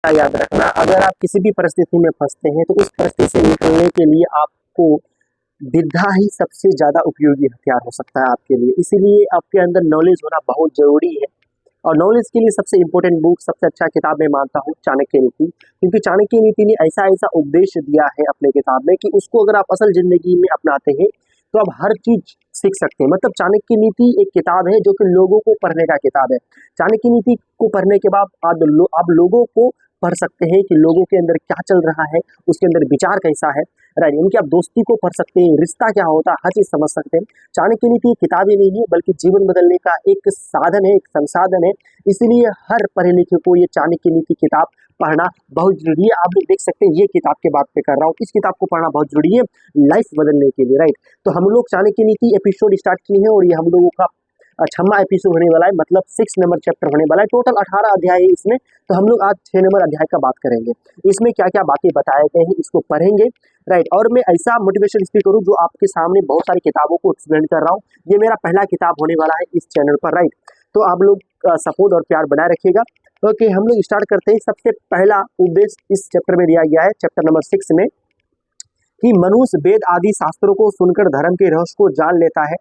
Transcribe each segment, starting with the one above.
याद रखना, अगर आप किसी भी परिस्थिति में फंसते हैं तो उस परिस्थिति से निकलने के लिए आपको विद्या ही सबसे ज्यादा उपयोगी हथियार हो सकता है आपके लिए। इसीलिए आपके अंदर नॉलेज होना बहुत जरूरी है। और नॉलेज के लिए सबसे इंपॉर्टेंट बुक, सबसे अच्छा किताब मैं मानता हूँ चाणक्य नीति, क्योंकि चाणक्य नीति ने ऐसा ऐसा उपदेश दिया है अपने किताब में कि उसको अगर आप असल जिंदगी में अपनाते हैं तो आप हर चीज सीख सकते हैं। मतलब चाणक्य नीति एक किताब है जो कि लोगों को पढ़ने का किताब है। चाणक्य नीति को पढ़ने के बाद आप लोगों को पढ़ सकते हैं कि लोगों के अंदर क्या चल रहा है, उसके अंदर विचार कैसा है, राइट। उनकी आप दोस्ती को पढ़ सकते हैं, रिश्ता क्या होता है, हर चीज समझ सकते हैं। चाणक्य नीति एक किताब ही नहीं है बल्कि जीवन बदलने का एक साधन है, एक संसाधन है। इसीलिए हर पढ़े लिखे को ये चाणक्य नीति किताब पढ़ना बहुत जरूरी है। आप लोग देख सकते हैं ये किताब के बात पे कर रहा हूँ, इस किताब को पढ़ना बहुत जरूरी है लाइफ बदलने के लिए, राइट। तो हम लोग चाणक्य नीति एपिसोड स्टार्ट किए हैं और ये हम लोगों का 6वां एपिसोड होने वाला है, मतलब 6 नंबर चैप्टर होने वाला है। टोटल 18 अध्याय है इसमें, तो हम लोग आज 6 नंबर अध्याय का बात करेंगे। इसमें क्या क्या बातें बताए गए हैं इसको पढ़ेंगे, राइट। और मैं ऐसा मोटिवेशन स्पीकर हूँ जो आपके सामने बहुत सारी किताबों को एक्सप्लेन कर रहा हूँ। ये मेरा पहला किताब होने वाला है इस चैनल पर, राइट। तो आप लोग सपोर्ट और प्यार बनाए रखिएगा। ओके, हम लोग स्टार्ट करते हैं। सबसे पहला उपदेश इस चैप्टर में दिया गया है, चैप्टर नंबर 6 में, कि मनुष्य वेद आदि शास्त्रों को सुनकर धर्म के रहस्य को जान लेता है।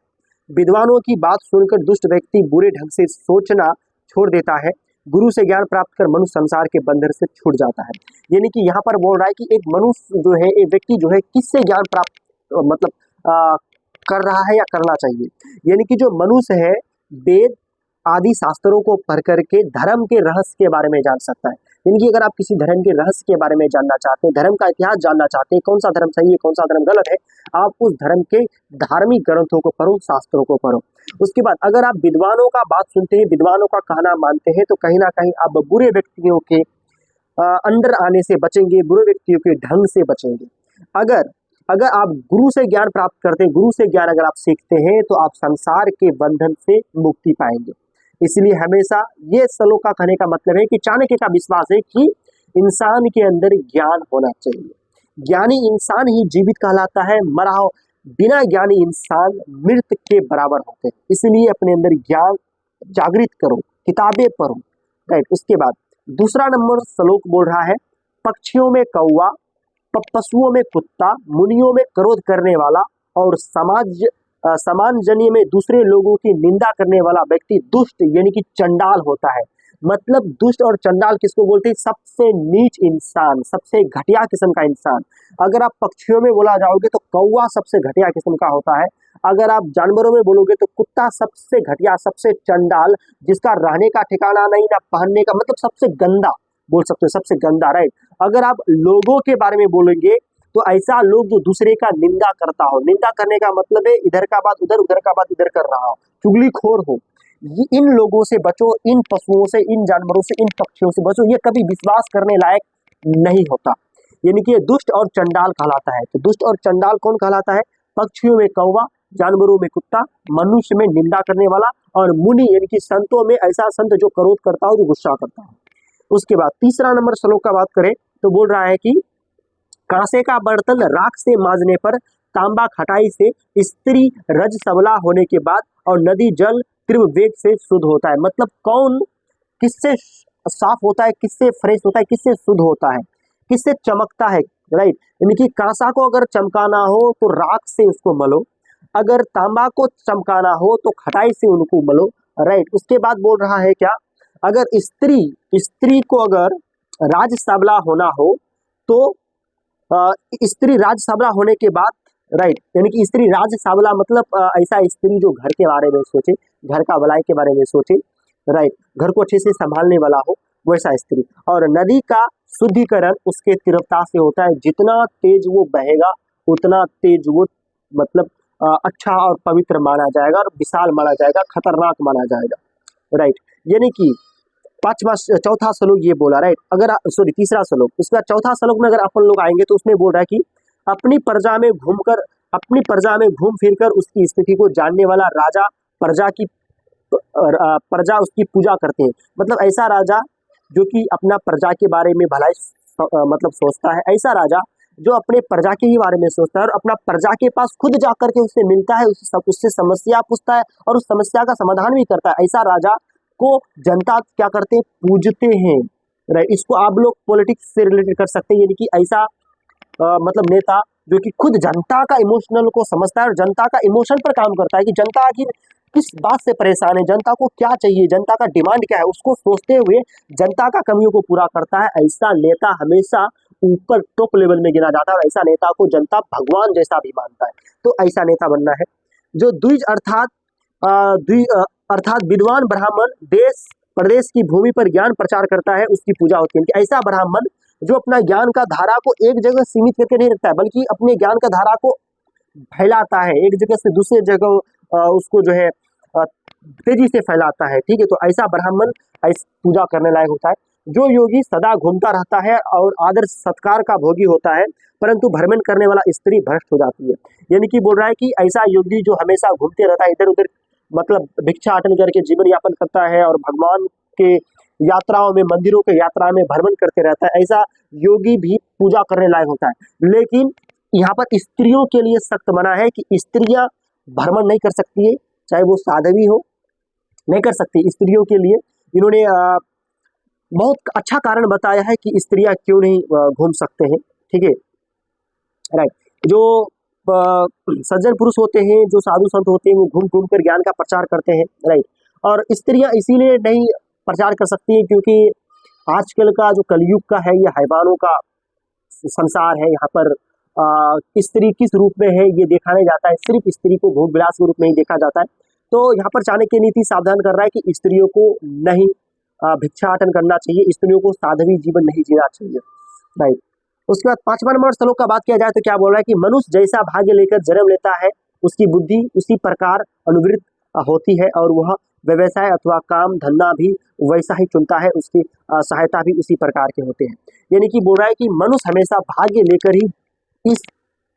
विद्वानों की बात सुनकर दुष्ट व्यक्ति बुरे ढंग से सोचना छोड़ देता है। गुरु से ज्ञान प्राप्त कर मनुष्य संसार के बंधन से छूट जाता है। यानी कि यहाँ पर बोल रहा है कि एक मनुष्य जो है, एक व्यक्ति जो है, किससे ज्ञान प्राप्त मतलब कर रहा है या करना चाहिए। यानी कि जो मनुष्य है वेद आदि शास्त्रों को पढ़ करके धर्म के रहस्य के बारे में जान सकता है। यानी कि अगर आप किसी धर्म के रहस्य के बारे में जानना चाहते हैं, धर्म का इतिहास जानना चाहते हैं, कौन सा धर्म सही है कौन सा धर्म गलत है, आप उस धर्म के धार्मिक ग्रंथों को पढ़ो, शास्त्रों को पढ़ो। उसके बाद अगर आप विद्वानों का बात सुनते हैं, विद्वानों का कहना मानते हैं, तो कहीं ना कहीं आप बुरे व्यक्तियों के अंडर आने से बचेंगे, बुरे व्यक्तियों के ढंग से बचेंगे। अगर आप गुरु से ज्ञान प्राप्त करते हैं, गुरु से ज्ञान अगर आप सीखते हैं, तो आप संसार के बंधन से मुक्ति पाएंगे। इसलिए हमेशा ये श्लोक का कहने का मतलब है कि चाणक्य का विश्वास है कि इंसान के अंदर ज्ञान होना चाहिए। ज्ञानी इंसान ही जीवित कहलाता है, मरा बिना ज्ञानी इंसान मृत के बराबर होते हैं। इसलिए अपने अंदर ज्ञान जागृत करो, किताबें पढ़ो, राइट। उसके बाद दूसरा नंबर श्लोक बोल रहा है, पक्षियों में कौवा, पशुओं में कुत्ता, मुनियों में क्रोध करने वाला और समान जन्य में दूसरे लोगों की निंदा करने वाला व्यक्ति दुष्ट यानी कि चंडाल होता है। मतलब दुष्ट और चंडाल किसको बोलते हैं? सबसे नीच इंसान, सबसे घटिया किस्म का इंसान। अगर आप पक्षियों में बोला जाओगे तो कौवा सबसे घटिया किस्म का होता है। अगर आप जानवरों में बोलोगे तो कुत्ता सबसे घटिया, सबसे चंडाल, जिसका रहने का ठिकाना नहीं, ना पहनने का, मतलब सबसे गंदा बोल सकते हो, सबसे गंदा, राइट। अगर आप लोगों के बारे में बोलेंगे तो ऐसा लोग जो दूसरे का निंदा करता हो, निंदा करने का मतलब है इधर का बात उधर, उधर का बात इधर कर रहा हो, चुगलीखोर हो, इन लोगों से बचो, इन पशुओं से, इन जानवरों से, इन पक्षियों से बचो। ये कभी विश्वास करने लायक नहीं होता। यानी कि ये दुष्ट और चंडाल कहलाता है। तो दुष्ट और चंडाल कौन कहलाता है? पक्षियों में कौवा, जानवरों में कुत्ता, मनुष्य में निंदा करने वाला, और मुनि यानी कि संतों में ऐसा संत जो क्रोध करता हो, जो गुस्सा करता हो। उसके बाद तीसरा नंबर श्लोक का बात करें तो बोल रहा है कि कांसे का बर्तन राख से मांजने पर, तांबा खटाई से, स्त्री रज सबला होने के बाद, और नदी जल तीव्र वेग से शुद्ध होता है। मतलब कौन किससे साफ होता है, किससे फ्रेश होता है, किससे शुद्ध होता है, किससे चमकता है, राइट। यानी कि कांसा को अगर चमकाना हो तो राख से उसको मलो, अगर तांबा को चमकाना हो तो खटाई से उनको मलो, राइट। उसके बाद बोल रहा है क्या, अगर स्त्री को अगर राज सबला होना हो तो स्त्री राज सबला होने के बाद, राइट, यानी कि स्त्री राज सबला मतलब ऐसा स्त्री जो घर के बारे में सोचे, घर का भलाई के बारे में सोचे, राइट, घर को अच्छे से संभालने वाला हो, वैसा स्त्री। और नदी का शुद्धिकरण उसके तीव्रता से होता है, जितना तेज वो बहेगा उतना तेज वो मतलब अच्छा और पवित्र माना जाएगा, और विशाल माना जाएगा, खतरनाक माना जाएगा, राइट। यानी कि चौथा श्लोक ये बोला, राइट। अगर सॉरी तीसरा श्लोक, उसका चौथा श्लोक में अगर अपन लोग आएंगे तो उसमें बोल रहा है कि अपनी प्रजा में घूम फिर कर उसकी स्थिति को जानने वाला राजा प्रजा उसकी पूजा करते हैं। मतलब ऐसा राजा जो कि अपना प्रजा के बारे में भलाई मतलब सोचता है, ऐसा राजा जो अपने प्रजा के ही बारे में सोचता है और अपना प्रजा के पास खुद जाकर के उससे मिलता है, उससे समस्या पूछता है और उस समस्या का समाधान भी करता है। ऐसा राजा को जनता क्या करते हैं? पूजते हैं, राइट, इसको आप लोग पॉलिटिक्स से रिलेटेड कर सकते हैं, यानी कि ऐसा मतलब नेता जो कि खुद जनता का इमोशनल को समझता है और जनता का इमोशन पर काम करता है कि जनता आखिर किस बात से परेशान है, जनता को क्या चाहिए, जनता का डिमांड क्या है, उसको सोचते हुए जनता का कमियों को पूरा करता है। ऐसा नेता हमेशा ऊपर टॉप लेवल में गिना जाता है और ऐसा नेता को जनता भगवान जैसा भी मानता है। तो ऐसा नेता बनना है। जो द्विज अर्थात विद्वान ब्राह्मण देश प्रदेश की भूमि पर ज्ञान प्रचार करता है, उसकी पूजा होती है। ऐसा ब्राह्मण जो अपना ज्ञान का धारा को एक जगह सीमित करके नहीं रखता है, बल्कि अपने ज्ञान का धारा को फैलाता है, एक जगह से दूसरे जगह उसको जो है तेजी से फैलाता है। ठीक है, तो ऐसा ब्राह्मण पूजा करने लायक होता है। जो योगी सदा घूमता रहता है और आदर सत्कार का भोगी होता है, परंतु भ्रमण करने वाला स्त्री भ्रष्ट हो जाती है। यानी कि बोल रहा है कि ऐसा योगी जो हमेशा घूमते रहता है इधर उधर, मतलब भिक्षाटन करके जीवन यापन करता है और भगवान के यात्राओं में, मंदिरों के यात्रा में भ्रमण करते रहता है, ऐसा योगी भी पूजा करने लायक होता है। लेकिन यहाँ पर स्त्रियों के लिए सख्त मना है कि स्त्रियां भ्रमण नहीं कर सकती है, चाहे वो साध्वी हो, नहीं कर सकती। स्त्रियों के लिए इन्होंने बहुत अच्छा कारण बताया है कि स्त्रियां क्यों नहीं घूम सकते हैं। ठीक है, राइट। जो सज्जन पुरुष होते हैं, जो साधु संत होते हैं, वो घूम घूम कर ज्ञान का प्रचार करते हैं, राइट। और स्त्रियां इसीलिए नहीं प्रचार कर सकती है क्योंकि आजकल का जो कलयुग का है, ये हैवानों का संसार है। यहाँ पर स्त्री किस रूप में है ये देखा नहीं जाता है, सिर्फ स्त्री को भोग विलास के रूप में ही देखा जाता है। तो यहाँ पर चाणक्य नीति सावधान कर रहा है कि स्त्रियों को नहीं भिक्षाटन करना चाहिए, स्त्रियों को साध्वी जीवन नहीं जीना चाहिए, राइट। उसके बाद 5वां नंबर श्लोक का बात किया जाए तो क्या बोल रहा है कि मनुष्य जैसा भाग्य लेकर जन्म लेता है, उसकी बुद्धि उसी प्रकार अनुवृत्त होती है और वह व्यवसाय अथवा काम धंधा भी वैसा ही चुनता है, उसकी सहायता भी उसी प्रकार के होते हैं। यानी कि बोल रहा है कि मनुष्य हमेशा भाग्य लेकर ही इस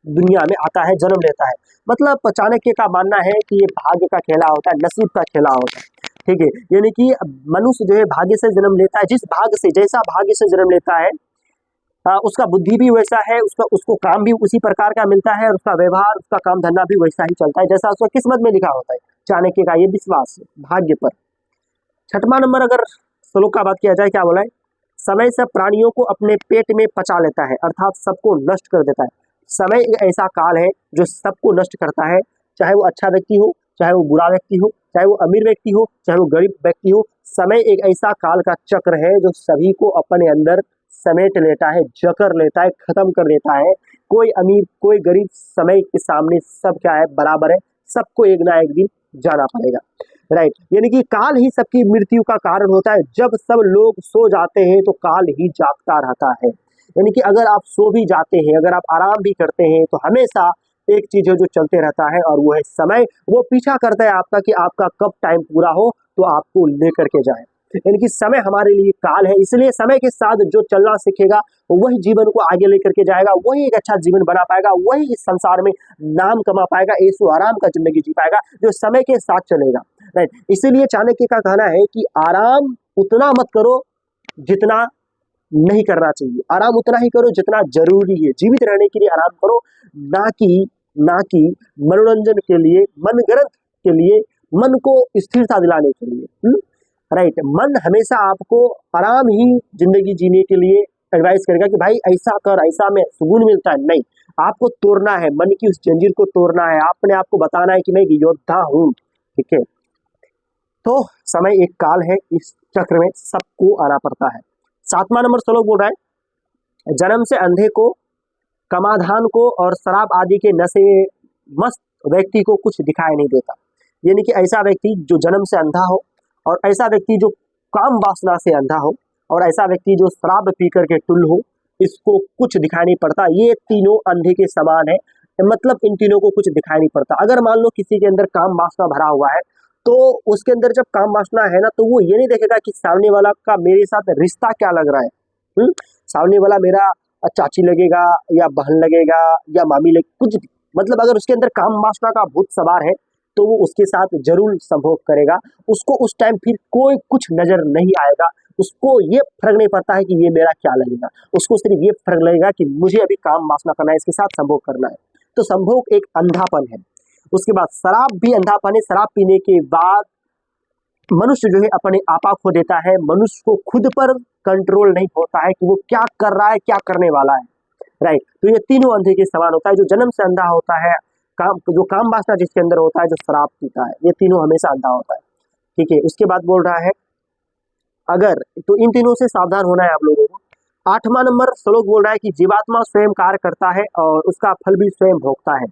दुनिया में आता है, जन्म लेता है। मतलब चाणक्य का मानना है कि ये भाग्य का खेला होता है, नसीब का खेला होता है। ठीक है, यानी कि मनुष्य जो है भाग्य से जन्म लेता है, जिस भाग्य से, जैसा भाग्य से जन्म लेता है उसका बुद्धि भी वैसा है, उसको काम भी उसी प्रकार का मिलता है और उसका व्यवहार, उसका काम धंधा भी वैसा ही चलता है जैसा उसका किस्मत में लिखा होता है। चाणक्य का ये विश्वास है भाग्य पर। 6वां नंबर अगर श्लोक का बात किया जाए, क्या बोला है, समय सब प्राणियों को अपने पेट में पचा लेता है, अर्थात सबको नष्ट कर देता है। समय एक ऐसा काल है जो सबको नष्ट करता है, चाहे वो अच्छा व्यक्ति हो, चाहे वो बुरा व्यक्ति हो, चाहे वो अमीर व्यक्ति हो, चाहे वो गरीब व्यक्ति हो। समय एक ऐसा काल का चक्र है जो सभी को अपने अंदर समेट लेता है, जकड़ लेता है, खत्म कर देता है। कोई अमीर कोई गरीब समय के सामने सब क्या है, बराबर है, सबको एक ना एक दिन जाना पड़ेगा, राइट। यानी कि काल ही सबकी मृत्यु का कारण होता है। जब सब लोग सो जाते हैं तो काल ही जागता रहता है। यानी कि अगर आप सो भी जाते हैं, अगर आप आराम भी करते हैं, तो हमेशा एक चीज है जो चलते रहता है और वो है समय। वो पीछा करता है आपका कि आपका कब टाइम पूरा हो तो आपको लेकर के जाए। यानी कि समय हमारे लिए काल है, इसलिए समय के साथ जो चलना सीखेगा वही जीवन को आगे लेकर के जाएगा, वही एक अच्छा जीवन बना पाएगा, वही इस संसार में नाम कमा पाएगा, ऐशो आराम का जिंदगी जी पाएगा जो समय के साथ चलेगा, राइट। इसीलिए चाणक्य का कहना है कि आराम उतना मत करो जितना नहीं करना चाहिए, आराम उतना ही करो जितना जरूरी है। जीवित रहने के लिए आराम करो, ना कि मनोरंजन के लिए, मनगढ़ंत के लिए, मन को स्थिरता दिलाने के लिए, राइट। मन हमेशा आपको आराम ही जिंदगी जीने के लिए एडवाइस करेगा कि भाई ऐसा कर, ऐसा में सुकून मिलता है। नहीं, आपको तोड़ना है, मन की उस जंजीर को तोड़ना है, अपने आप को बताना है कि मैं एक योद्धा हूँ। ठीक है, तो समय एक काल है, इस चक्र में सबको आना पड़ता है। 7वां नंबर श्लोक बोल रहा है, जन्म से अंधे को, कमाधान को और शराब आदि के नशे में मस्त व्यक्ति को कुछ दिखाई नहीं देता। यानी कि ऐसा व्यक्ति जो जन्म से अंधा हो, और ऐसा व्यक्ति जो काम वासना से अंधा हो, और ऐसा व्यक्ति जो शराब पी करके टुल्ल हो, इसको कुछ दिखाई नहीं पड़ता। ये तीनों अंधे के समान है, मतलब इन तीनों को कुछ दिखाई नहीं पड़ता। अगर मान लो किसी के अंदर काम वासना भरा हुआ है, तो उसके अंदर जब काम वासना है ना, तो वो ये नहीं देखेगा कि सामने वाला का मेरे साथ रिश्ता क्या लग रहा है, सामने वाला मेरा चाची लगेगा या बहन लगेगा या मामी लगे, कुछ मतलब अगर उसके अंदर काम वासना का भूत सवार है तो वो उसके साथ जरूर संभोग करेगा। उसको उस टाइम फिर कोई कुछ नजर नहीं आएगा, उसको ये फर्क नहीं पड़ता है कि ये मेरा क्या लगेगा, उसको सिर्फ ये फर्क लगेगा कि मुझे अभी काम वासना करना है, इसके साथ संभोग करना है। तो संभोग एक अंधापन है। उसके बाद शराब भी अंधापन है। शराब पीने के बाद मनुष्य जो है अपने आपा खो देता है, मनुष्य को खुद पर कंट्रोल नहीं होता है कि वो क्या कर रहा है, क्या करने वाला है, राइट। तो ये तीनों अंधे के समान होता है। जो जन्म से अंधा होता है, जो काम वासना जिसके अंदर होता है, जो शराब पीता है, ये तीनों हमेशा अंधा होता है, ठीक है। उसके बाद बोल रहा है अगर, तो इन तीनों से सावधान होना है आप लोगों को। 8वां नंबर श्लोक बोल रहा है कि जीवात्मा स्वयं कार्य करता है और उसका फल भी स्वयं भोगता है।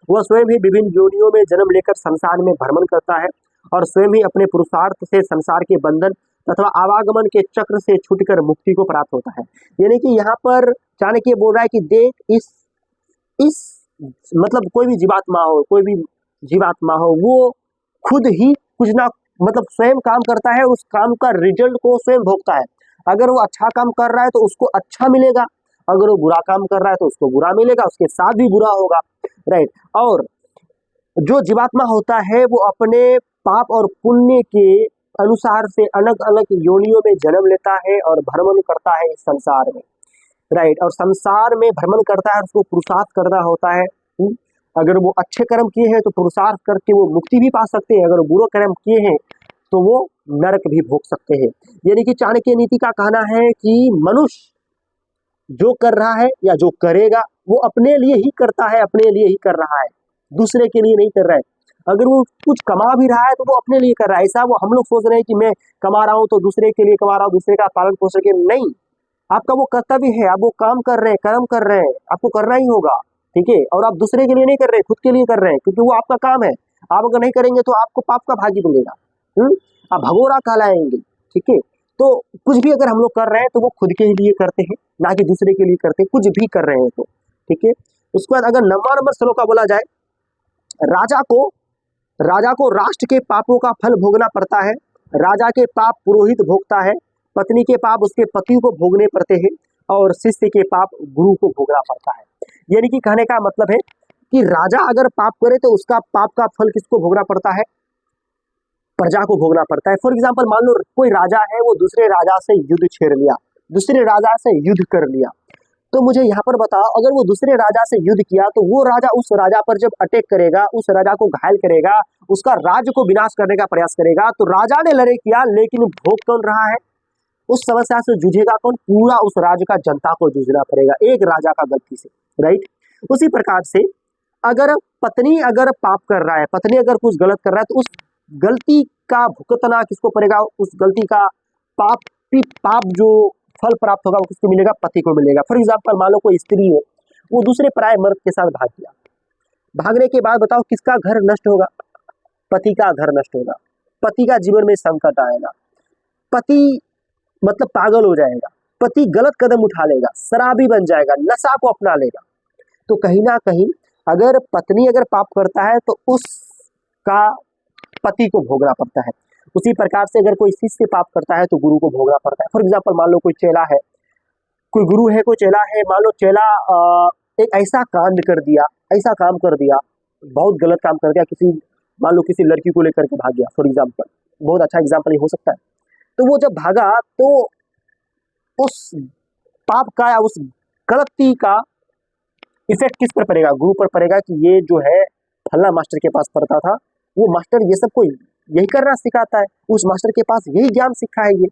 वह स्वयं ही विभिन्न योनियों में जन्म लेकर संसार में भ्रमण करता है और स्वयं ही अपने पुरुषार्थ से संसार के बंधन तथा आवागमन के चक्र से छूटकर मुक्ति को प्राप्त होता है। यानी कि यहाँ पर चाणक्य बोल रहा है कि देख इस मतलब कोई भी जीवात्मा हो, कोई भी जीवात्मा हो, वो खुद ही कुछ ना मतलब स्वयं काम करता है, उस काम का रिजल्ट को स्वयं भोगता है। अगर वो अच्छा काम कर रहा है तो उसको अच्छा मिलेगा, अगर वो बुरा काम कर रहा है तो उसको बुरा मिलेगा, उसके साथ भी बुरा होगा, राइट। और जो जीवात्मा होता है वो अपने पाप और पुण्य के अनुसार से अलग अलग योनियों में जन्म लेता है और भ्रमण करता है इस संसार में, राइट। और संसार में भ्रमण करता है, उसको पुरुषार्थ करना होता है। अगर वो अच्छे कर्म किए हैं तो पुरुषार्थ करके वो मुक्ति भी पा सकते हैं, अगर वो बुरे कर्म किए हैं तो वो नरक भी भोग सकते हैं। यानी कि चाणक्य नीति का कहना है कि मनुष्य जो कर रहा है या जो करेगा वो अपने लिए ही करता है, अपने लिए ही कर रहा है, दूसरे के लिए नहीं कर रहा है। अगर वो कुछ कमा भी रहा है तो वो अपने लिए कर रहा है। ऐसा वो हम लोग सोच रहे हैं कि मैं कमा रहा हूँ तो दूसरे के लिए कमा रहा हूँ, दूसरे का पालन पोषण के नहीं, आपका वो कर्तव्य है, आप वो काम कर रहे हैं, कर्म कर रहे हैं, आपको करना ही होगा, ठीक है। और आप दूसरे के लिए नहीं कर रहे, खुद के लिए कर रहे हैं, क्योंकि वो आपका काम है। आप अगर नहीं करेंगे तो आपको पाप का भागी मिलेगा, आप भगोड़ा कहलाएंगे, ठीक है। तो कुछ भी अगर हम लोग कर रहे हैं तो वो खुद के लिए करते हैं, ना कि दूसरे के लिए करते हैं, कुछ भी कर रहे हैं तो, ठीक है। उसके बाद अगर 9वां नंबर श्लोक का बोला जाए, राजा को राष्ट्र के पापों का फल भोगना पड़ता है। राजा के पाप पुरोहित भोगता है, पत्नी के पाप उसके पति को भोगने पड़ते हैं और शिष्य के पाप गुरु को भोगना पड़ता है। यानी कि कहने का मतलब है कि राजा अगर पाप करे तो उसका पाप का फल किसको भोगना पड़ता है, प्रजा को भोगना पड़ता है। फॉर एग्जाम्पल मान लो कोई राजा है, वो दूसरे राजा से युद्ध छेड़ लिया, दूसरे राजा से युद्ध कर लिया, तो मुझे यहाँ पर बताओ अगर वो दूसरे राजा से युद्ध किया तो वो राजा उस राजा पर जब अटैक करेगा, उस राजा को घायल करेगा, उसका राज्य को विनाश करने का प्रयास करेगा, तो राजा ने लड़ाई किया लेकिन भोग कौन रहा है, उस समस्या से जूझेगा कौन, पूरा उस राज्य का जनता को जूझना पड़ेगा एक राजा का गलती से, राइट। उसी प्रकार से अगर पत्नी अगर पाप कर रहा है, पत्नी अगर कुछ गलत कर रहा है तो उस गलती का भुगतना किसको पड़ेगा, उस गलती का पाप जो फल प्राप्त होगा वो किसको मिलेगा, पति को मिलेगा। फॉर एग्जाम्पल मान लो कोई स्त्री है, वो दूसरे पराये मर्द के साथ भाग गया, भागने के बाद बताओ किसका घर नष्ट होगा, पति का घर नष्ट होगा, पति का जीवन में संकट आएगा, पति मतलब पागल हो जाएगा, पति गलत कदम उठा लेगा, शराबी बन जाएगा, नशा को अपना लेगा। तो कहीं ना कहीं अगर पत्नी अगर पाप करता है तो उसका पति को भोगना पड़ता है। उसी प्रकार से अगर कोई शिष्य पाप करता है तो गुरु को भोगना पड़ता है। फॉर एग्जाम्पल मान लो कोई चेला है, कोई गुरु है, कोई चेला है, मान लो चेला एक ऐसा कांड कर दिया, ऐसा काम कर दिया, बहुत गलत काम कर दिया, किसी मान लो किसी लड़की को लेकर के भाग गया, फॉर एग्जाम्पल, बहुत अच्छा एग्जाम्पल हो सकता है। तो वो जब भागा तो उस पाप का या उस गलती का इफेक्ट किस पर पड़ेगा, गुरु पर पड़ेगा कि ये जो है फल्ला मास्टर के पास पढ़ता था, वो मास्टर ये सब को यही करना सिखाता है, उस मास्टर के पास यही ज्ञान सीखा है ये,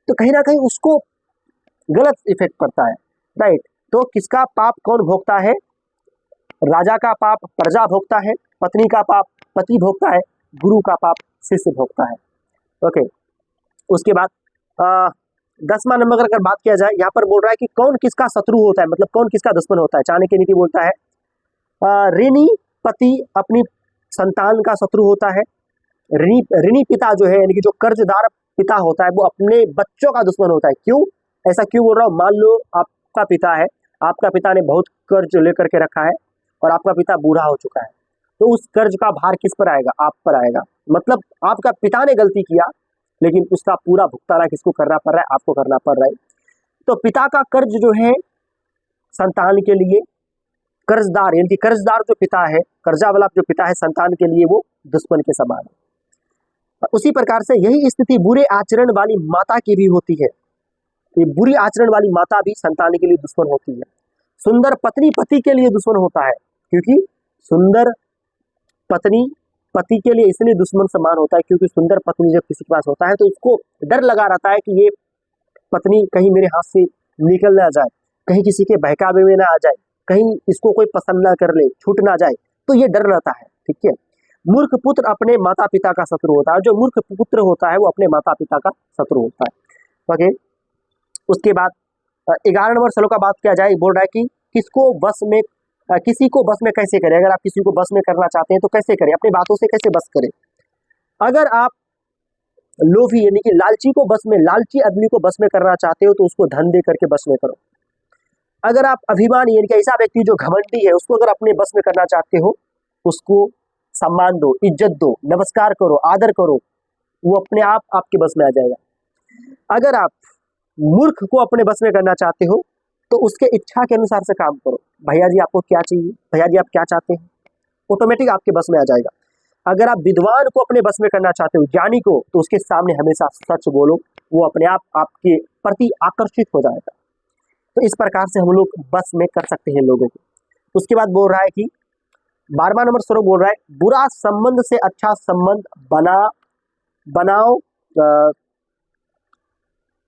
तो कहीं ना कहीं उसको गलत इफेक्ट पड़ता है, राइट। तो किसका पाप कौन भोगता है, राजा का पाप प्रजा भोगता है, पत्नी का पाप पति भोगता है, गुरु का पाप शिष्य भोगता है, ओके। उसके बाद 10वां नंबर अगर बात किया जाए, यहाँ पर बोल रहा है कि कौन किसका शत्रु होता है, मतलब कौन किसका दुश्मन होता है। चाणक्य नीति बोलता है ऋणी पति अपनी संतान का शत्रु होता है, ऋणी पिता जो है यानी कि जो कर्जदार पिता होता है वो अपने बच्चों का दुश्मन होता है। क्यों, ऐसा क्यों बोल रहा हूँ, मान लो आपका पिता है, आपका पिता ने बहुत कर्ज लेकर के रखा है और आपका पिता बूढ़ा हो चुका है, तो उस कर्ज का भार किस पर आएगा, आप पर आएगा। मतलब आपका पिता ने गलती किया लेकिन उसका पूरा भुगताना किसको करना पड़ रहा है, आपको करना पड़ रहा है। तो पिता का कर्ज जो है संतान के लिए, कर्जदार यानी कि कर्जदार जो पिता है, कर्जा वाला जो पिता है संतान के लिए वो दुश्मन के समान है। उसी प्रकार से यही स्थिति बुरे आचरण वाली माता की भी होती है। ये बुरी आचरण वाली माता भी संतान के लिए दुश्मन होती है। सुंदर पत्नी पति के लिए दुश्मन होता है, क्योंकि सुंदर पत्नी पति के लिए इसलिए दुश्मन समान होता है क्योंकि सुंदर पत्नी जब किसी के पास होता है तो उसको डर लगा रहता है कि ये पत्नी कहीं मेरे हाथ से निकल ना जाए, कहीं किसी के बहकावे में ना आ जाए, कहीं इसको कोई पसंद ना कर ले, छूट ना जाए, तो ये डर रहता है। ठीक है। मूर्ख पुत्र अपने माता पिता का शत्रु होता है। जो मूर्ख पुत्र होता है वो अपने माता पिता का शत्रु होता है। ओके। उसके बाद 11 नंबर श्लोक का बात किया जाए, बोल रहा है कि किसको बस में किसी को बस में कैसे करें। अगर आप किसी को बस में करना चाहते हैं तो कैसे करें, अपनी बातों से कैसे बस करें। अगर आप लोभी यानी कि लालची आदमी को बस में करना चाहते हो तो उसको धन दे करके बस में करो। अगर आप अभिमानी यानी कि ऐसा व्यक्ति जो घमंडी है उसको अगर अपने बस में करना चाहते हो, उसको सम्मान दो, इज्जत दो, नमस्कार करो, आदर करो, वो अपने आप आपके बस में आ जाएगा। अगर आप मूर्ख को अपने बस में करना चाहते हो तो उसके इच्छा के अनुसार से काम करो। भैया जी आपको क्या चाहिए, भैया जी आप क्या चाहते हैं, ऑटोमेटिक आपके बस में आ जाएगा। अगर आप विद्वान को अपने बस में करना चाहते हो, ज्ञानी को, तो उसके सामने हमेशा सच बोलो, वो अपने आप आपके प्रति आकर्षित हो जाएगा। तो इस प्रकार से हम लोग बस में कर सकते हैं लोगों को। उसके बाद बोल रहा है कि 12वां नंबर श्लोक बोल रहा है, बुरा संबंध से अच्छा संबंध बनाओ।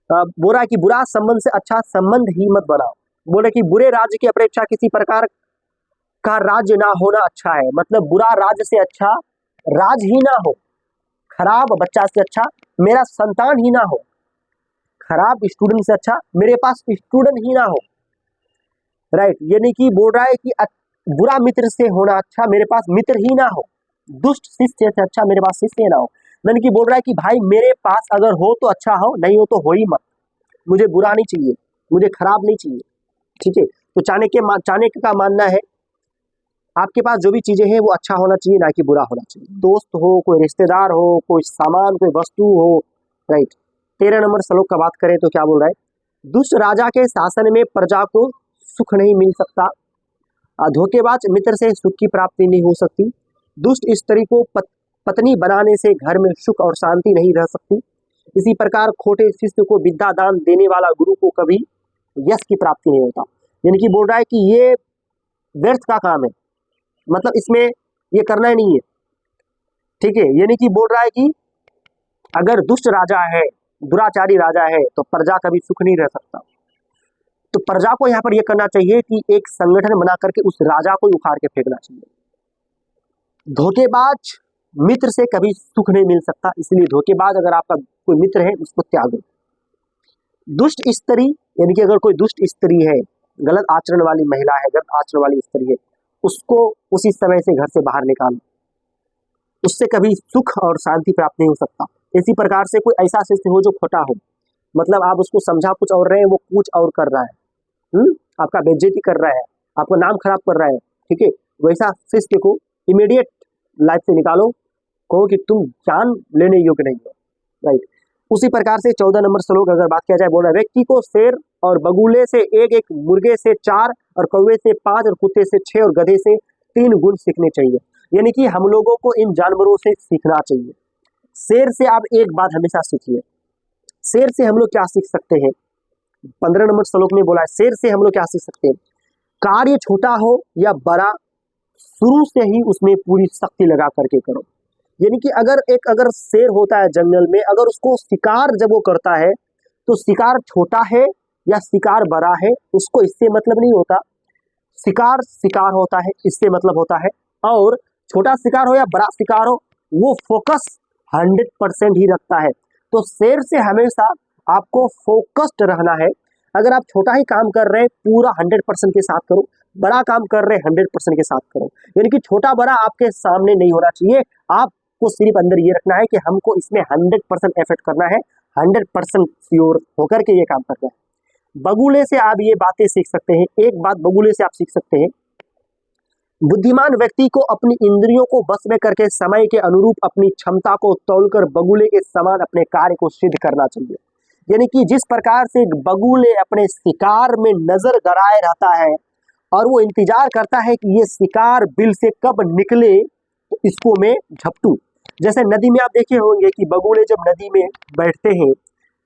बोल रहा है कि बुरा संबंध से अच्छा संबंध ही मत बनाओ। बोले कि बुरे राज्य की अपेक्षा किसी प्रकार का राज्य ना होना अच्छा है। मतलब बुरा राज्य से अच्छा राज ही ना हो, खराब बच्चा से अच्छा मेरा संतान ही ना हो, खराब स्टूडेंट से अच्छा मेरे पास स्टूडेंट ही ना हो। राइट। यानी कि बोल रहा है कि बुरा मित्र से होना अच्छा मेरे पास मित्र ही ना हो, दुष्ट शिष्य से अच्छा मेरे पास शिष्य ना हो। यानी कि बोल रहा है कि भाई मेरे पास अगर हो तो अच्छा हो, नहीं हो तो हो ही मत। मुझे बुरा नहीं चाहिए, मुझे खराब नहीं चाहिए। ठीक है। तो चाणक्य का मानना है आपके पास जो भी चीजें हैं वो अच्छा होना चाहिए, ना कि बुरा होना चाहिए। दोस्त हो, कोई रिश्तेदार हो, कोई सामान, कोई वस्तु हो। राइट। 13 नंबर श्लोक का बात करें तो क्या बोल रहा है, दुष्ट राजा के शासन में प्रजा को सुख नहीं मिल सकता, धोखेबाज मित्र से सुख की प्राप्ति नहीं हो सकती, दुष्ट स्त्री को पत्नी बनाने से घर में सुख और शांति नहीं रह सकती, इसी प्रकार खोटे शिष्य को विद्या दान देने वाला गुरु को कभी यश की प्राप्ति नहीं होता। यानी कि बोल रहा है कि ये व्यर्थ का काम है, मतलब इसमें ये करना ही नहीं है। ठीक है। यानी कि बोल रहा है कि अगर दुष्ट राजा है, दुराचारी राजा है, तो प्रजा कभी सुख नहीं रह सकता। तो प्रजा को यहाँ पर यह करना चाहिए कि एक संगठन बना करके उस राजा को उखाड़ के फेंकना चाहिए। धोखेबाज मित्र से कभी सुख नहीं मिल सकता, इसलिए धोखेबाज अगर आपका कोई मित्र है उसको त्यागो। दुष्ट स्त्री यानी कि अगर कोई दुष्ट स्त्री है, गलत आचरण वाली महिला है, गलत आचरण वाली स्त्री है, उसको उसी समय से घर से बाहर निकालो, उससे कभी सुख और शांति प्राप्त नहीं हो सकता। इसी प्रकार से कोई ऐसा शिष्य हो जो खोटा हो, मतलब आप उसको समझा कुछ और रहे हैं, वो कुछ और कर रहा है, आपका बेइज्जती कर रहा है, आपका नाम खराब कर रहा है। ठीक है। वैसा शिष्य को इमीडिएट लाइफ से निकालो, कहो कि तुम जान लेने योग्य नहीं हो। राइट। उसी प्रकार से 14 नंबर श्लोक अगर बात किया जाए, बोल रहा है व्यक्ति को शेर और बगुले से 1, मुर्गे से 4 और कौवे से 5 और कुत्ते से 6 और गधे से 3 गुण सीखने चाहिए। यानी कि हम लोगों को इन जानवरों से सीखना चाहिए। शेर से आप एक बात हमेशा सीखिए। शेर से हम लोग क्या सीख सकते हैं, 15 नंबर श्लोक में बोला है, शेर से हम लोग क्या सीख सकते हैं, कार्य छोटा हो या बड़ा, शुरू से ही उसमें पूरी शक्ति लगा करके करो। यानी कि अगर शेर होता है जंगल में, अगर उसको शिकार जब वो करता है तो शिकार छोटा है या शिकार बड़ा है उसको इससे मतलब नहीं होता, शिकार होता है इससे मतलब होता है। और छोटा शिकार हो या बड़ा शिकार हो, वो फोकस 100% ही रखता है। तो शेर से हमेशा आपको फोकस्ड रहना है। अगर आप छोटा ही काम कर रहे हैं पूरा 100% के साथ करो, बड़ा काम कर रहे हैं 100% के साथ करो। यानी कि छोटा बड़ा आपके सामने नहीं होना चाहिए, आपको सिर्फ अंदर ये रखना है कि हमको इसमें 100% एफर्ट करना है, 100% श्योर होकर के ये काम करना है। बगुले से आप ये बातें सीख सकते हैं, एक बात बगुले से आप सीख सकते हैं, बुद्धिमान व्यक्ति को अपनी इंद्रियों को बस में करके समय के अनुरूप अपनी क्षमता को तौलकर बगुले के समान अपने कार्य को सिद्ध करना चाहिए। यानी कि जिस प्रकार से बगुले अपने शिकार में नजर गड़ाए रहता है और वो इंतजार करता है कि ये शिकार बिल से कब निकले तो इसको मैं झपटू। जैसे नदी में आप देखे होंगे कि बगुले जब नदी में बैठते हैं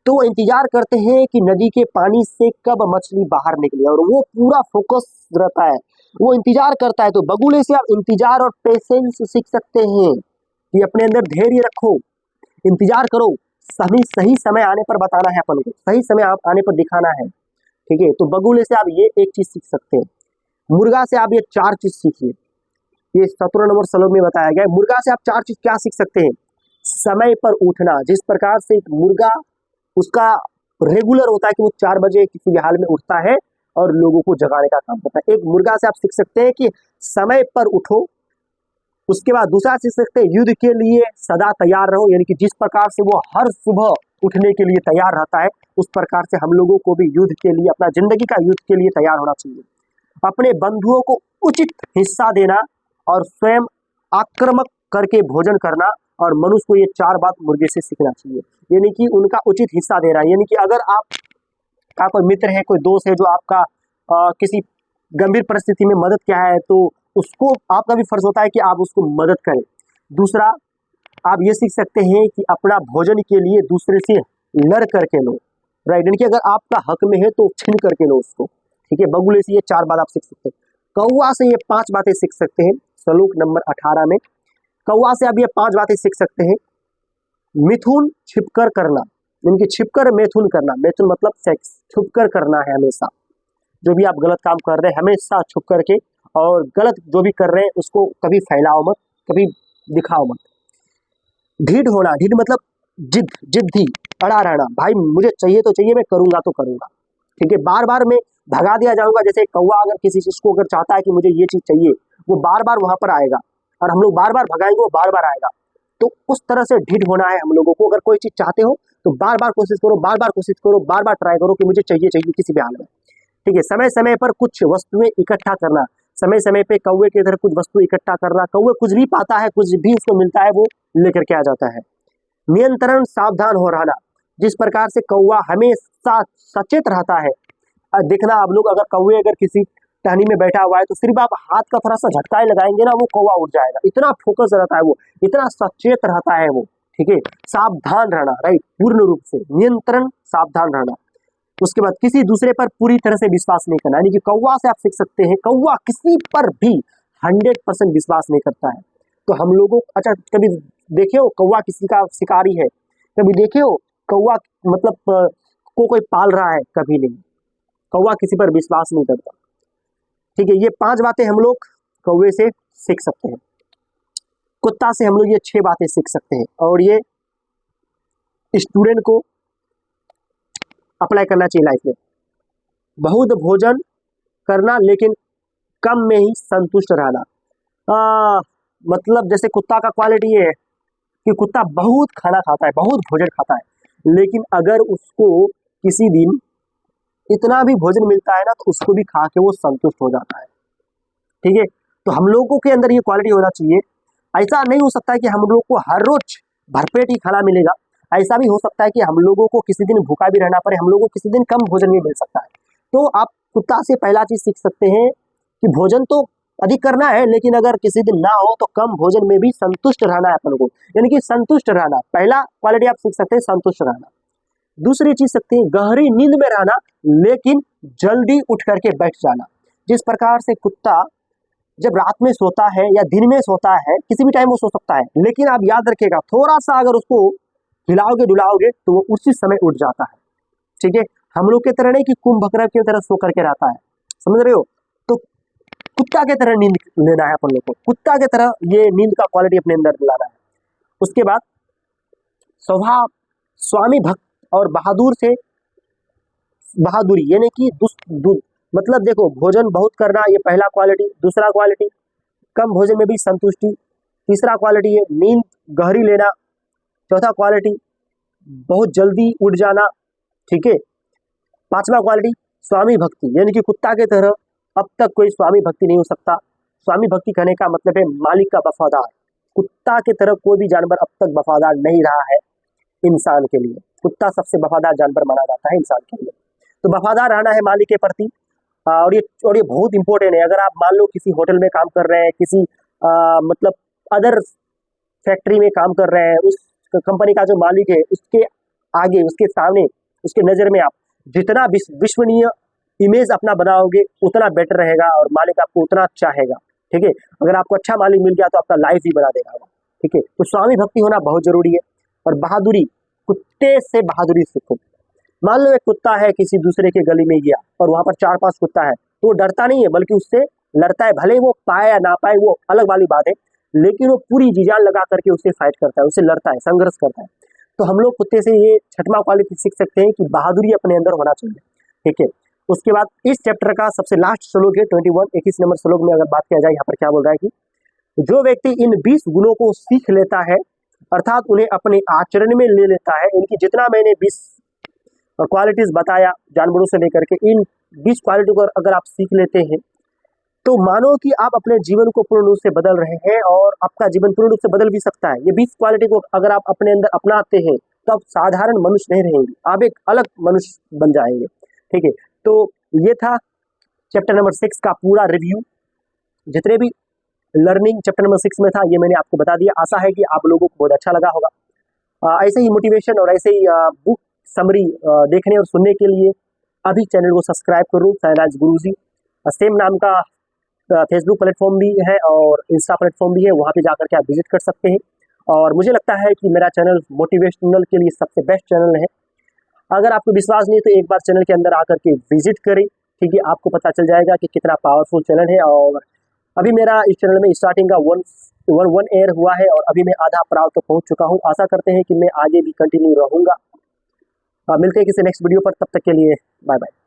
तो वो इंतजार करते हैं कि नदी के पानी से कब मछली बाहर निकले, और वो पूरा फोकस रहता है, वो इंतजार करता है। तो बगुले से आप इंतजार और पेशेंस सीख सकते हैं। कि अपने अंदर धैर्य रखो, इंतजार करो, सही समय आने पर बताना है अपन को, सही समय आने पर दिखाना है। ठीक है, तो बगुले से आप ये एक चीज सीख सकते हैं, मुर्गा से आप ये 4 चीज सीखिए। ये 17 नंबर श्लोक में बताया गया है। मुर्गा से आप 4 चीज क्या सीख सकते हैं? समय पर उठना, जिस प्रकार से एक मुर्गा उसका रेगुलर होता है कि वो 4 बजे किसी भी हाल में उठता है और लोगों को जगाने का काम करता है, एक मुर्गा से आप सीख सकते हैं कि समय पर उठो। उसके बाद दूसरा सीख सकते हैं, युद्ध के लिए सदा तैयार रहो, यानी कि जिस प्रकार से वो हर सुबह उठने के लिए तैयार रहता है, उस प्रकार से हम लोगों को भी युद्ध के लिए, अपना जिंदगी का युद्ध के लिए तैयार होना चाहिए। अपने बंधुओं को उचित हिस्सा देना और स्वयं आक्रामक करके भोजन करना, और मनुष्य को ये 4 बात मुर्गे से सीखना चाहिए, यानी कि उनका उचित हिस्सा देना। यानी कि अगर आपका कोई मित्र है, कोई दोस्त है जो आपका किसी गंभीर परिस्थिति में मदद किया है, तो उसको आपका भी फर्ज होता है कि आप उसको मदद करें। दूसरा, आप ये सीख सकते हैं कि अपना भोजन के लिए दूसरे से लड़ करके लो, राइट, यानी कि अगर आपका हक में है तो छीन करके लो उसको। ठीक है, बगुले से ये 4 बात आप सीख सकते हैं। कौवा से ये 5 बातें सीख सकते हैं, श्लोक नंबर 18 में। कौवा से आप ये 5 बातें सीख सकते हैं। मिथुन छिपकर करना, यानी कि छिपकर मैथुन करना, मैथुन मतलब सेक्स, छुपकर करना है हमेशा। जो भी आप गलत काम कर रहे हैं हमेशा छुप करके, और गलत जो भी कर रहे हैं उसको कभी फैलाओ मत, कभी दिखाओ मत। ढीठ होना, ढीठ मतलब जिद्दी, अड़ा रहना, भाई मुझे चाहिए तो चाहिए, मैं करूंगा तो करूंगा। ठीक है, बार बार मैं भगा दिया जाऊंगा। जैसे कौवा अगर किसी चीज को अगर चाहता है कि मुझे ये चीज चाहिए, वो बार बार वहां पर आएगा, और हम लोग बार बार भगाएंगे, वो बार बार आएगा। तो उस तरह से ढीठ होना है हम लोगों को। अगर कोई चीज चाहते हो तो बार बार कोशिश करो, बार बार कोशिश करो, बार बार ट्राई करो कि मुझे चाहिए चाहिए किसी भी हाल में। ठीक है, समय समय पर कुछ वस्तुएं इकट्ठा करना, समय समय पे कौवे की तरह कुछ वस्तु इकट्ठा करना। कौवे कुछ भी पाता है, कुछ भी उसको मिलता है, वो लेकर के आ जाता है। नियंत्रण, सावधान हो रहना, जिस प्रकार से कौवा हमेशा सचेत रहता है। देखना आप लोग, अगर कौवे अगर किसी टहनी में बैठा हुआ है तो सिर्फ आप हाथ का थोड़ा सा झटका ही लगाएंगे ना, वो कौवा उड़ जाएगा। इतना फोकस रहता है वो, इतना सचेत रहता है वो। ठीक है, सावधान रहना, राइट, पूर्ण रूप से नियंत्रण, सावधान रहना। उसके बाद किसी दूसरे पर पूरी तरह से विश्वास नहीं करना, यानी कि कौवा से आप सीख सकते हैं, कौवा किसी पर भी 100% विश्वास नहीं करता है। तो हम लोगों, अच्छा कभी देखे हो कौवा किसी का शिकारी है? कभी देखे हो कौवा मतलब को कोई पाल रहा है? कभी नहीं। कौवा किसी पर विश्वास नहीं करता। ठीक है, ये 5 बातें हम लोग कौवे से सीख सकते हैं। कुत्ता से हम लोग ये 6 बातें सीख सकते हैं, और ये स्टूडेंट को अप्लाई करना चाहिए लाइफ में। बहुत भोजन करना लेकिन कम में ही संतुष्ट रहना। मतलब जैसे कुत्ता का क्वालिटी ये है कि कुत्ता बहुत खाना खाता है, बहुत भोजन खाता है, लेकिन अगर उसको किसी दिन इतना भी भोजन मिलता है ना, तो उसको भी खा के वो संतुष्ट हो जाता है। ठीक है, तो हम लोगों के अंदर ये क्वालिटी होना चाहिए। ऐसा नहीं हो सकता है कि हम लोग को हर रोज भरपेट ही खाना मिलेगा। ऐसा भी हो सकता है कि हम लोगों को किसी दिन भूखा भी रहना पड़े, हम लोगों को किसी दिन कम भोजन भी मिल सकता है। तो आप कुत्ता से पहला चीज सीख सकते हैं कि भोजन तो अधिक करना है, लेकिन अगर किसी दिन ना हो तो कम भोजन में भी संतुष्ट रहना है अपन को, यानी कि संतुष्ट रहना। पहला क्वालिटी आप सीख सकते हैं, संतुष्ट रहना। दूसरी चीज सकते हैं गहरी नींद में रहना, लेकिन जल्दी उठ करके बैठ जाना। जिस प्रकार से कुत्ता जब रात में सोता है या दिन में सोता है, किसी भी टाइम वो सो सकता है, लेकिन आप याद रखिएगा थोड़ा सा अगर उसको हिलाओगे डुलाओगे तो वो उसी समय उठ जाता है। ठीक है, हम लोग की तरह नहीं कि कुंभकर्ण की तरह सो करके रहता है, समझ रहे हो? तो कुत्ता की तरह नींद लेना है अपन लोग को, कुत्ता की तरह ये नींद का क्वालिटी अपने अंदर लाना है। उसके बाद स्वभाव स्वामी भक्त और बहादुरी, यानी कि मतलब देखो भोजन बहुत करना, ये पहला क्वालिटी। दूसरा क्वालिटी कम भोजन में भी संतुष्टि। तीसरा क्वालिटी है नींद गहरी लेना। चौथा क्वालिटी बहुत जल्दी उठ जाना। ठीक है, पांचवा क्वालिटी स्वामी भक्ति, यानी कि कुत्ता के तरह अब तक कोई स्वामी भक्ति नहीं हो सकता। स्वामी भक्ति कहने का मतलब है मालिक का वफादार। कुत्ता के तरह कोई भी जानवर अब तक वफादार नहीं रहा है इंसान के लिए। कुत्ता सबसे वफादार जानवर माना जाता है इंसान के लिए। तो वफादार रहना है मालिक के प्रति। और ये बहुत इंपॉर्टेंट है। अगर आप मान लो किसी होटल में काम कर रहे हैं, किसी मतलब अदर फैक्ट्री में काम कर रहे हैं, उस कंपनी का जो मालिक है उसके आगे, उसके सामने, उसके नज़र में आप जितना विश्वसनीय इमेज अपना बनाओगे उतना बेटर रहेगा और मालिक आपको उतना चाहेगा। ठीक है, अगर आपको अच्छा मालिक मिल गया तो आपका लाइफ ही बना देगा। ठीक है। तो स्वामी भक्ति होना बहुत जरूरी है। और बहादुरी, कुत्ते से बहादुरी सीखो। मान लो एक कुत्ता है किसी दूसरे के गली में गया और वहां पर 4-5 कुत्ता है, तो वो डरता नहीं है बल्कि उससे लड़ता है। भले वो पाए या ना पाए वो अलग वाली बात है, लेकिन वो पूरी जी जान लगा करके उससे फाइट करता है, उससे लड़ता है, संघर्ष करता है। तो हम लोग कुत्ते से ये छठवां क्वालिटी सीख सकते हैं कि बहादुरी अपने अंदर होना चाहिए, ठीक है। उसके बाद इस चैप्टर का सबसे लास्ट श्लोक है 21 नंबर श्लोक में अगर बात किया जाए, यहाँ पर क्या बोल रहा है कि जो व्यक्ति इन 20 गुणों को सीख लेता है अर्थात उन्हें अपने आचरण में ले लेता है, इनकी जितना मैंने 20 क्वालिटीज बताया जानवरों से लेकर के, इन 20 क्वालिटी को अगर आप सीख लेते हैं तो मानो कि आप अपने जीवन को पूर्ण रूप से बदल रहे हैं और आपका जीवन पूर्ण रूप से बदल भी सकता है। ये 20 क्वालिटी को अगर आप अपने अंदर अपनाते हैं तो आप साधारण मनुष्य नहीं रहेंगे, आप एक अलग मनुष्य बन जाएंगे, ठीक है। तो ये था चैप्टर नंबर 6 का पूरा रिव्यू। जितने भी लर्निंग चैप्टर नंबर 6 में था ये मैंने आपको बता दिया। आशा है कि आप लोगों को बहुत अच्छा लगा होगा। ऐसे ही मोटिवेशन और ऐसे ही बुक समरी देखने और सुनने के लिए अभी चैनल को सब्सक्राइब करो, साइराज गुरुजी। सेम नाम का फेसबुक प्लेटफॉर्म भी है और इंस्टा प्लेटफॉर्म भी है, वहाँ पे जाकर के आप विजिट कर सकते हैं। और मुझे लगता है कि मेरा चैनल मोटिवेशनल के लिए सबसे बेस्ट चैनल है। अगर आपको विश्वास नहीं है तो एक बार चैनल के अंदर आकर के विजिट करें, ठीक है। आपको पता चल जाएगा कि कितना पावरफुल चैनल है। और अभी मेरा इस चैनल में स्टार्टिंग का वन ईयर हुआ है और अभी मैं आधा पड़ाव तक पहुंच चुका हूं। आशा करते हैं कि मैं आगे भी कंटिन्यू रहूंगा। मिलते हैं किसी नेक्स्ट वीडियो पर, तब तक के लिए बाय बाय।